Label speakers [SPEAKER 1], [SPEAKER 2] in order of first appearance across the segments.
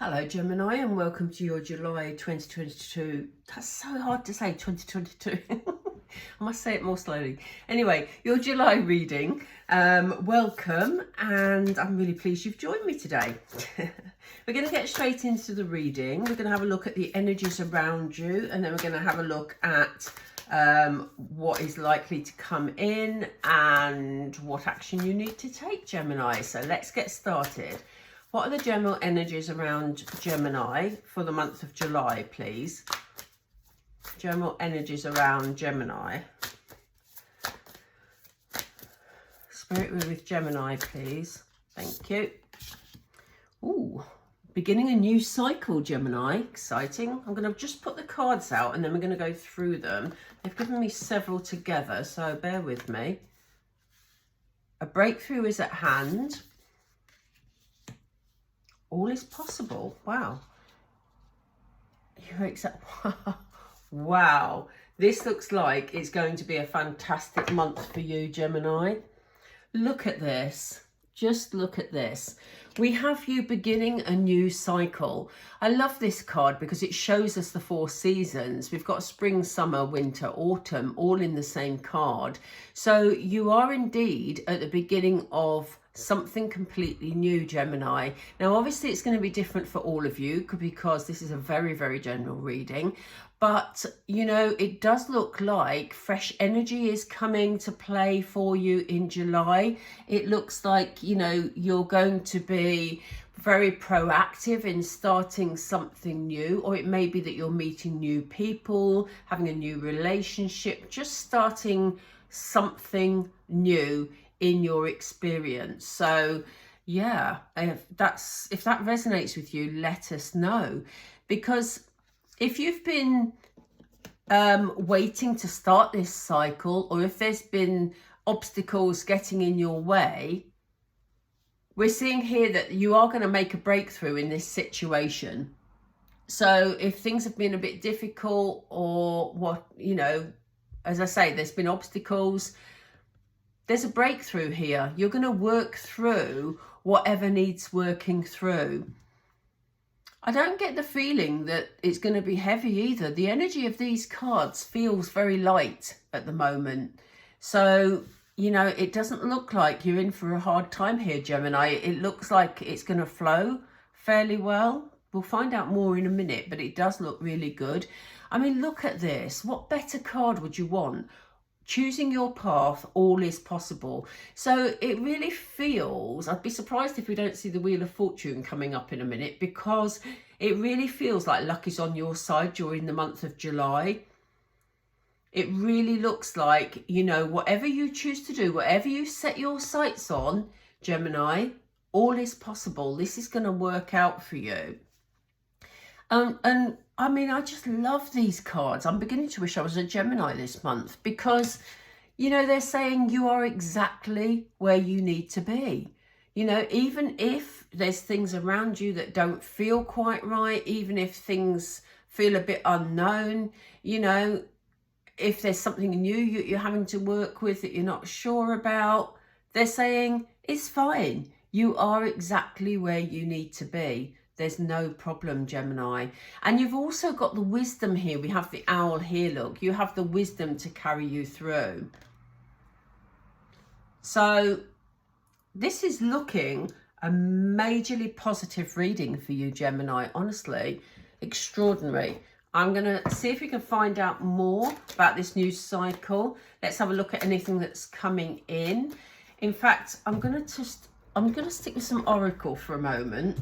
[SPEAKER 1] Hello Gemini and welcome to your July 2022, that's so hard to say, 2022. I must say it more slowly. Anyway, your July reading, welcome, and I'm really pleased you've joined me today. We're going to get straight into the reading. We're going to have a look at the energies around you, and then we're going to have a look at what is likely to come in and what action you need to take, Gemini. So let's get started. What are the general energies around Gemini for the month of July, please? General energies around Gemini. Spirit with Gemini, please. Thank you. Ooh, beginning a new cycle, Gemini. Exciting. I'm going to just put the cards out and then we're going to go through them. They've given me several together, so bear with me. A breakthrough is at hand. All is possible. Wow. You're wow. This looks like it's going to be a fantastic month for you, Gemini. Look at this. Just look at this. We have you beginning a new cycle. I love this card because it shows us the 4 seasons. We've got spring, summer, winter, autumn, all in the same card. So you are indeed at the beginning of something completely new, Gemini. Now, obviously, it's going to be different for all of you because this is a very, very general reading. But, you know, it does look like fresh energy is coming to play for you in July. It looks like, you know, you're going to be very proactive in starting something new, or it may be that you're meeting new people, having a new relationship, just starting something new in your experience. So yeah, if that resonates with you, let us know, because if you've been waiting to start this cycle, or if there's been obstacles getting in your way, we're seeing here that you are going to make a breakthrough in this situation. So if things have been a bit difficult, or what, you know, as I say, there's been obstacles, there's a breakthrough here. You're going to work through whatever needs working through. I don't get the feeling that it's going to be heavy either. The energy of these cards feels very light at the moment. So, you know, it doesn't look like you're in for a hard time here, Gemini. It looks like it's going to flow fairly well. We'll find out more in a minute, but it does look really good. I mean, look at this. What better card would you want? Choosing your path, all is possible. So it really feels, I'd be surprised if we don't see the Wheel of Fortune coming up in a minute, because it really feels like luck is on your side during the month of July. It really looks like, you know, whatever you choose to do, whatever you set your sights on, Gemini, all is possible. This is going to work out for you. And I mean, I just love these cards. I'm beginning to wish I was a Gemini this month, because, you know, they're saying you are exactly where you need to be. You know, even if there's things around you that don't feel quite right, even if things feel a bit unknown, you know, if there's something new you're having to work with that you're not sure about, they're saying it's fine. You are exactly where you need to be. There's no problem, Gemini. And you've also got the wisdom here. We have the owl here, look. You have the wisdom to carry you through. So this is looking a majorly positive reading for you, Gemini. Honestly, extraordinary. I'm going to see if we can find out more about this new cycle. Let's have a look at anything that's coming in. In fact, I'm going to stick with some oracle for a moment,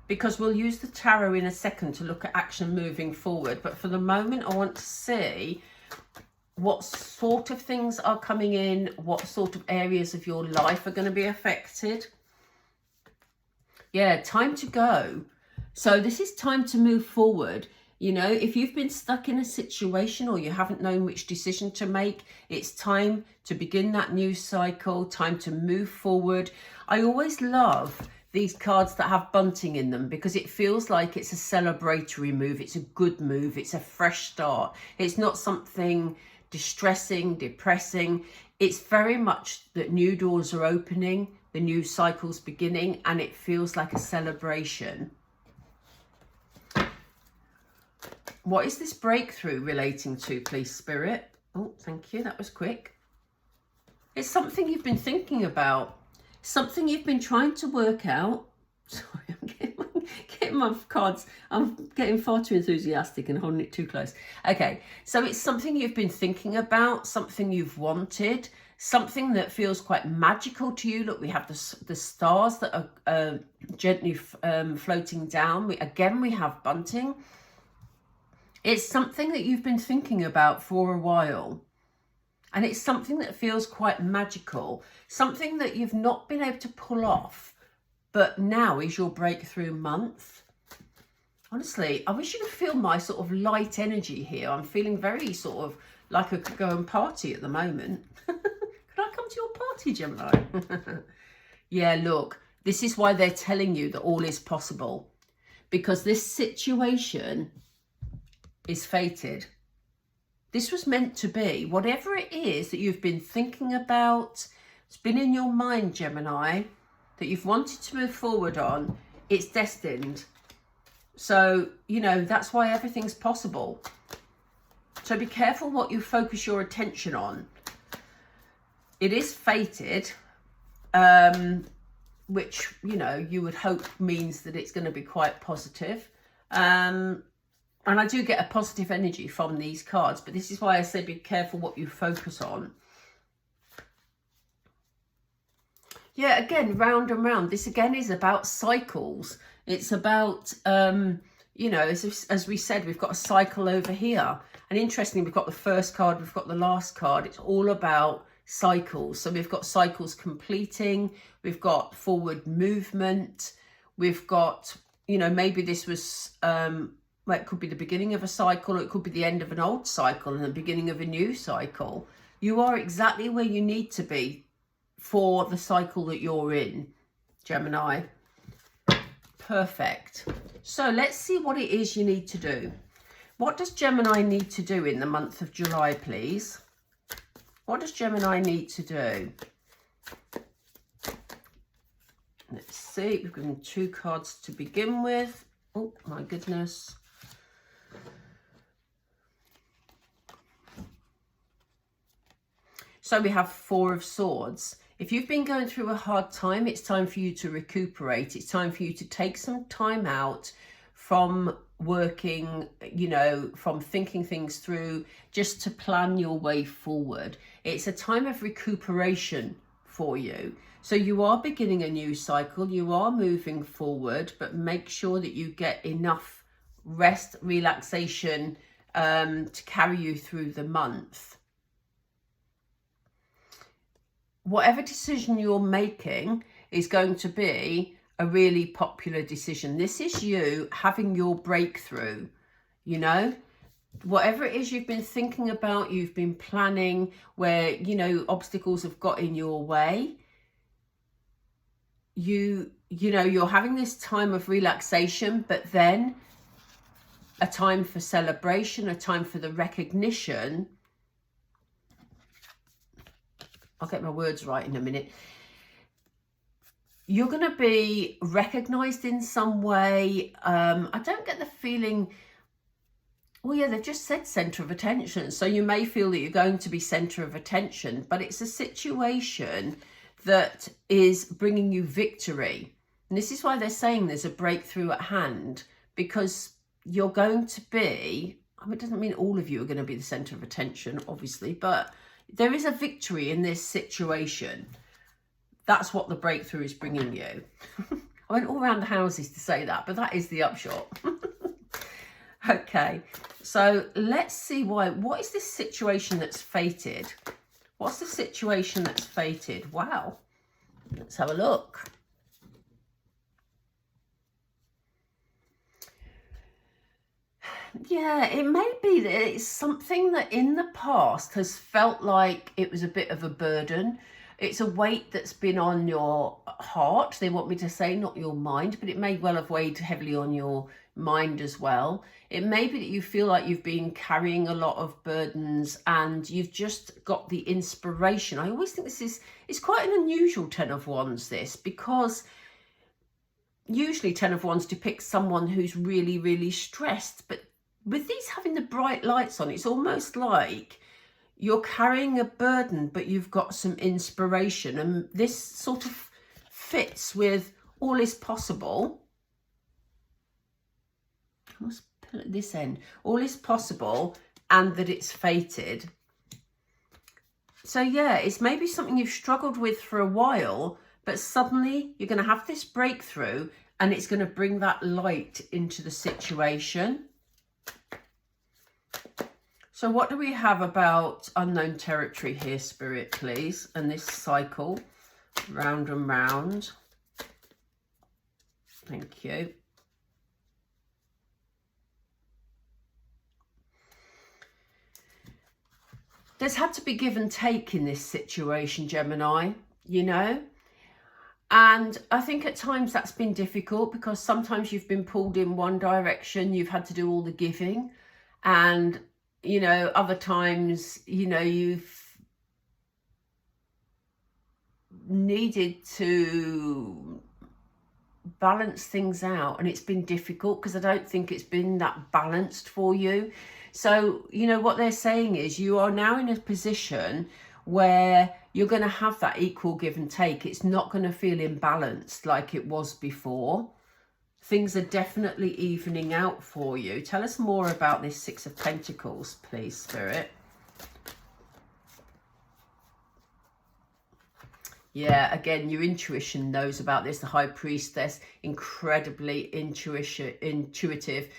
[SPEAKER 1] because we'll use the tarot in a second to look at action moving forward. But for the moment, I want to see what sort of things are coming in, what sort of areas of your life are going to be affected. Yeah, time to go. So this is time to move forward. You know, if you've been stuck in a situation or you haven't known which decision to make, it's time to begin that new cycle, time to move forward. I always love these cards that have bunting in them, because it feels like it's a celebratory move. It's a good move. It's a fresh start. It's not something distressing, depressing. It's very much that new doors are opening, the new cycle's beginning, and it feels like a celebration. What is this breakthrough relating to, please, Spirit? Oh, thank you. That was quick. It's something you've been thinking about, something you've been trying to work out. Sorry, I'm getting my cards. I'm getting far too enthusiastic and holding it too close. Okay, so it's something you've been thinking about, something you've wanted, something that feels quite magical to you. Look, we have the stars that are gently floating down. We have bunting. It's something that you've been thinking about for a while. And it's something that feels quite magical, something that you've not been able to pull off, but now is your breakthrough month. Honestly, I wish you could feel my sort of light energy here. I'm feeling very sort of like I could go and party at the moment. Could I come to your party, Gemini? Yeah, look, this is why they're telling you that all is possible, because this situation is fated. This was meant to be. Whatever it is that you've been thinking about, it's been in your mind, Gemini, that you've wanted to move forward on, it's destined. So, you know, that's why everything's possible. So be careful what you focus your attention on. It is fated, which, you know, you would hope means that it's going to be quite positive. And I do get a positive energy from these cards, but this is why I say be careful what you focus on. Yeah, again, round and round. This again is about cycles. It's about, you know, as we said, we've got a cycle over here. And interestingly, we've got the first card, we've got the last card. It's all about cycles. So we've got cycles completing, we've got forward movement, we've got, you know, maybe this was... well, it could be the beginning of a cycle, or it could be the end of an old cycle and the beginning of a new cycle. You are exactly where you need to be for the cycle that you're in, Gemini. Perfect. So let's see what it is you need to do. What does Gemini need to do in the month of July, please? What does Gemini need to do? Let's see. We've given 2 cards to begin with. Oh, my goodness. So we have 4 of Swords. If you've been going through a hard time, it's time for you to recuperate. It's time for you to take some time out from working, you know, from thinking things through, just to plan your way forward. It's a time of recuperation for you. So you are beginning a new cycle, you are moving forward, but make sure that you get enough rest, relaxation to carry you through the month. Whatever decision you're making is going to be a really popular decision. This is you having your breakthrough, you know? Whatever it is you've been thinking about, you've been planning, where, you know, obstacles have got in your way, you know, you're having this time of relaxation, but then a time for celebration, a time for the recognition. I'll get my words right in a minute. You're going to be recognized in some way. I don't get the feeling... Well, yeah, they've just said centre of attention. So you may feel that you're going to be centre of attention, but it's a situation that is bringing you victory. And this is why they're saying there's a breakthrough at hand, because you're going to be... I mean, it doesn't mean all of you are going to be the centre of attention, obviously, but there is a victory in this situation. That's what the breakthrough is bringing you. I went all around the houses to say that, but that is the upshot. Okay, so let's see what is this situation that's fated? What's the situation that's fated? Wow, let's have a look. Yeah, it may be that it's something that in the past has felt like it was a bit of a burden. It's a weight that's been on your heart, they want me to say, not your mind, but it may well have weighed heavily on your mind as well. It may be that you feel like you've been carrying a lot of burdens and you've just got the inspiration. I always think it's quite an unusual 10 of Wands, this, because usually 10 of Wands depicts someone who's really, really stressed. But with these having the bright lights on, it's almost like you're carrying a burden, but you've got some inspiration. And this sort of fits with all is possible. I must pull at this end. All is possible and that it's fated. So yeah, it's maybe something you've struggled with for a while, but suddenly you're going to have this breakthrough and it's going to bring that light into the situation. So what do we have about unknown territory here, Spirit, please? And this cycle, round and round. Thank you. There's had to be give and take in this situation, Gemini, you know? And I think at times that's been difficult because sometimes you've been pulled in one direction, you've had to do all the giving, and you know, other times, you know, you've needed to balance things out, and it's been difficult because I don't think it's been that balanced for you. So, you know, what they're saying is you are now in a position where you're going to have that equal give and take. It's not going to feel imbalanced like it was before. Things are definitely evening out for you. Tell us more about this Six of Pentacles, please, Spirit. Yeah, again, your intuition knows about this. The High Priestess, incredibly intuitive,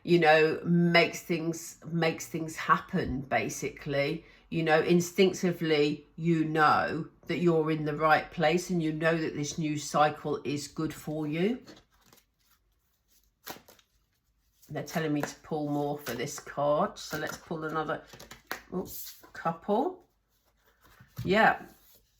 [SPEAKER 1] you know, makes things happen, basically. You know, instinctively, you know that you're in the right place and you know that this new cycle is good for you. They're telling me to pull more for this card. So let's pull another couple. Yeah.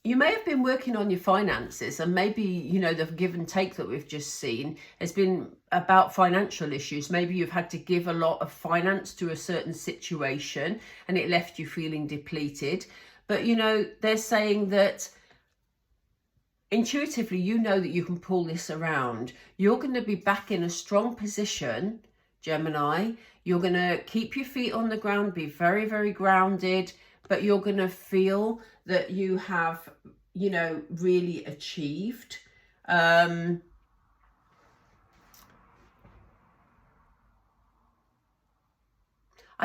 [SPEAKER 1] You may have been working on your finances, and maybe, you know, the give and take that we've just seen has been about financial issues. Maybe you've had to give a lot of finance to a certain situation and it left you feeling depleted. But, you know, they're saying that intuitively, you know that you can pull this around. You're going to be back in a strong position, Gemini. You're going to keep your feet on the ground, be very, very grounded, but you're going to feel that you have, you know, really achieved. I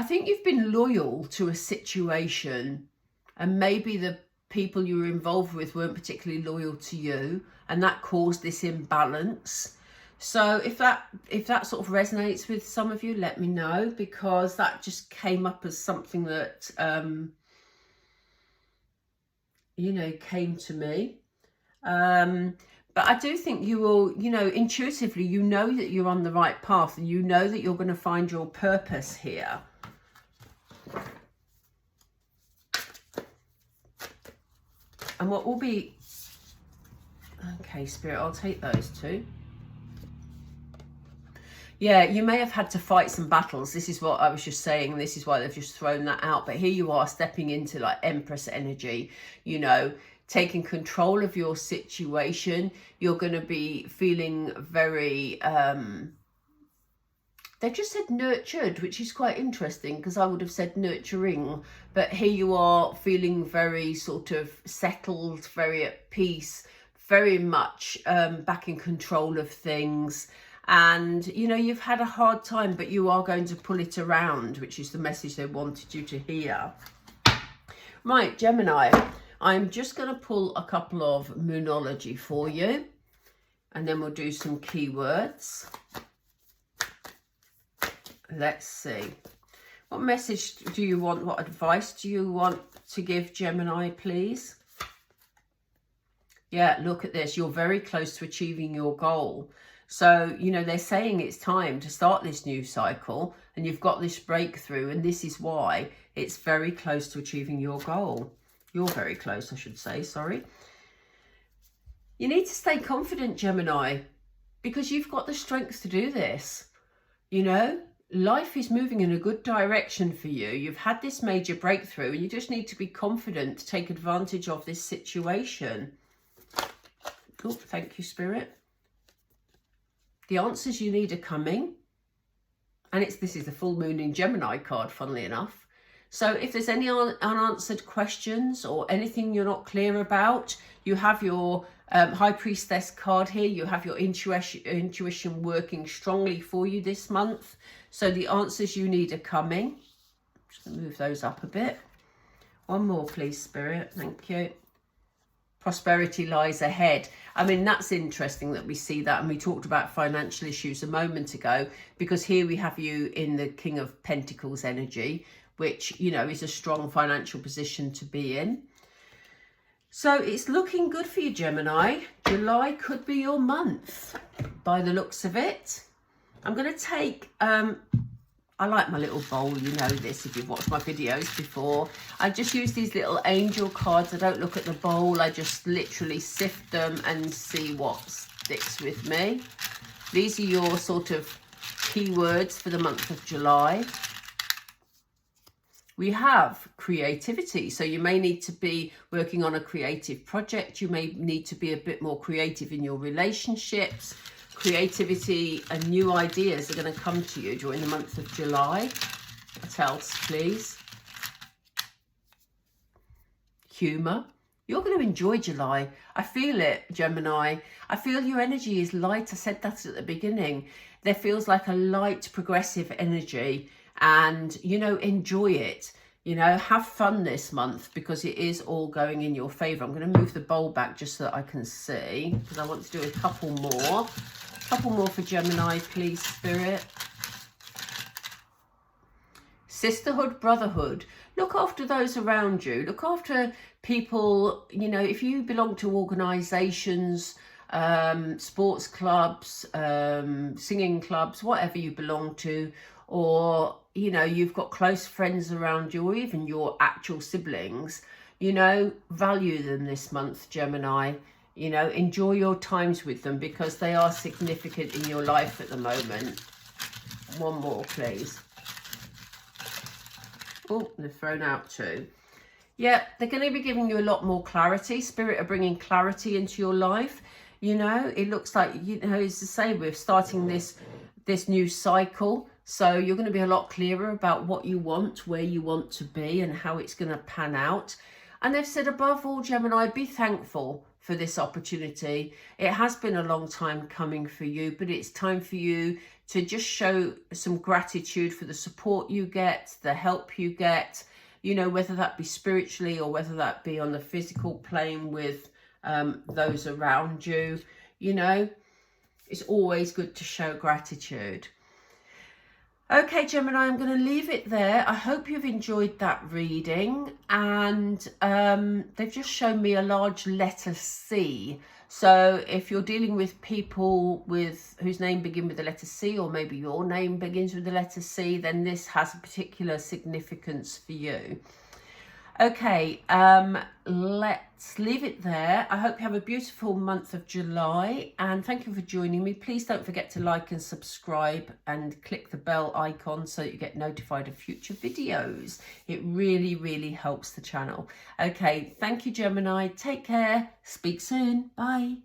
[SPEAKER 1] think you've been loyal to a situation, and maybe the people you were involved with weren't particularly loyal to you, and that caused this imbalance. So if that sort of resonates with some of you, let me know, because that just came up as something that you know, came to me. But I do think you will, you know, intuitively, you know that you're on the right path, and you know that you're going to find your purpose here. And what will be, okay, Spirit, I'll take those two. Yeah, you may have had to fight some battles. This is what I was just saying. This is why they've just thrown that out. But here you are stepping into like Empress energy, you know, taking control of your situation. You're going to be feeling very, they just said nurtured, which is quite interesting because I would have said nurturing. But here you are feeling very sort of settled, very at peace, very much back in control of things. And, you know, you've had a hard time, but you are going to pull it around, which is the message they wanted you to hear. Right, Gemini, I'm just going to pull a couple of Moonology for you, and then we'll do some keywords. Let's see. What message do you want? What advice do you want to give, Gemini, please? Yeah, look at this. You're very close to achieving your goal. So, you know, they're saying it's time to start this new cycle, and you've got this breakthrough, and this is why it's very close to achieving your goal. You're very close, I should say, sorry. You need to stay confident, Gemini, because you've got the strength to do this. You know, life is moving in a good direction for you. You've had this major breakthrough and you just need to be confident to take advantage of this situation. Oh, thank you, Spirit. The answers you need are coming. And this is the full moon in Gemini card, funnily enough. So if there's any unanswered questions or anything you're not clear about, you have your High Priestess card here. You have your intuition working strongly for you this month. So the answers you need are coming. Just going to move those up a bit. One more, please, Spirit. Thank you. Prosperity lies ahead. I mean, that's interesting that we see that. And we talked about financial issues a moment ago, because here we have you in the King of Pentacles energy, which, you know, is a strong financial position to be in. So it's looking good for you, Gemini. July could be your month by the looks of it. I'm going to take, I like my little bowl, you know this if you've watched my videos before. I just use these little angel cards. I don't look at the bowl. I just literally sift them and see what sticks with me. These are your sort of keywords for the month of July. We have creativity. So you may need to be working on a creative project. You may need to be a bit more creative in your relationships. Creativity and new ideas are going to come to you during the month of July. What else, please? Humour. You're going to enjoy July. I feel it, Gemini. I feel your energy is light. I said that at the beginning. There feels like a light, progressive energy. And, you know, enjoy it. You know, have fun this month because it is all going in your favour. I'm going to move the bowl back just so that I can see, because I want to do a couple more. Couple more for Gemini, please, Spirit. Sisterhood, brotherhood. Look after those around you. Look after people, you know, if you belong to organisations, sports clubs, singing clubs, whatever you belong to, or, you know, you've got close friends around you, or even your actual siblings, you know, value them this month, Gemini. You know, enjoy your times with them because they are significant in your life at the moment. One more, please. Oh, they've thrown out two. Yeah, they're going to be giving you a lot more clarity. Spirit are bringing clarity into your life. You know, it looks like, you know, it's the same. We're starting this new cycle. So you're going to be a lot clearer about what you want, where you want to be and how it's going to pan out. And they've said, above all, Gemini, be thankful for this opportunity. It has been a long time coming for you, but it's time for you to just show some gratitude for the support you get, the help you get, you know, whether that be spiritually or whether that be on the physical plane with those around you. You know, it's always good to show gratitude. Okay, Gemini, I'm going to leave it there. I hope you've enjoyed that reading. And they've just shown me a large letter C. So if you're dealing with people whose name begin with the letter C, or maybe your name begins with the letter C, then this has a particular significance for you. Okay, let's leave it there. I hope you have a beautiful month of July, and thank you for joining me. Please don't forget to like and subscribe and click the bell icon so that you get notified of future videos. It really, really helps the channel. Okay, thank you, Gemini. Take care. Speak soon. Bye.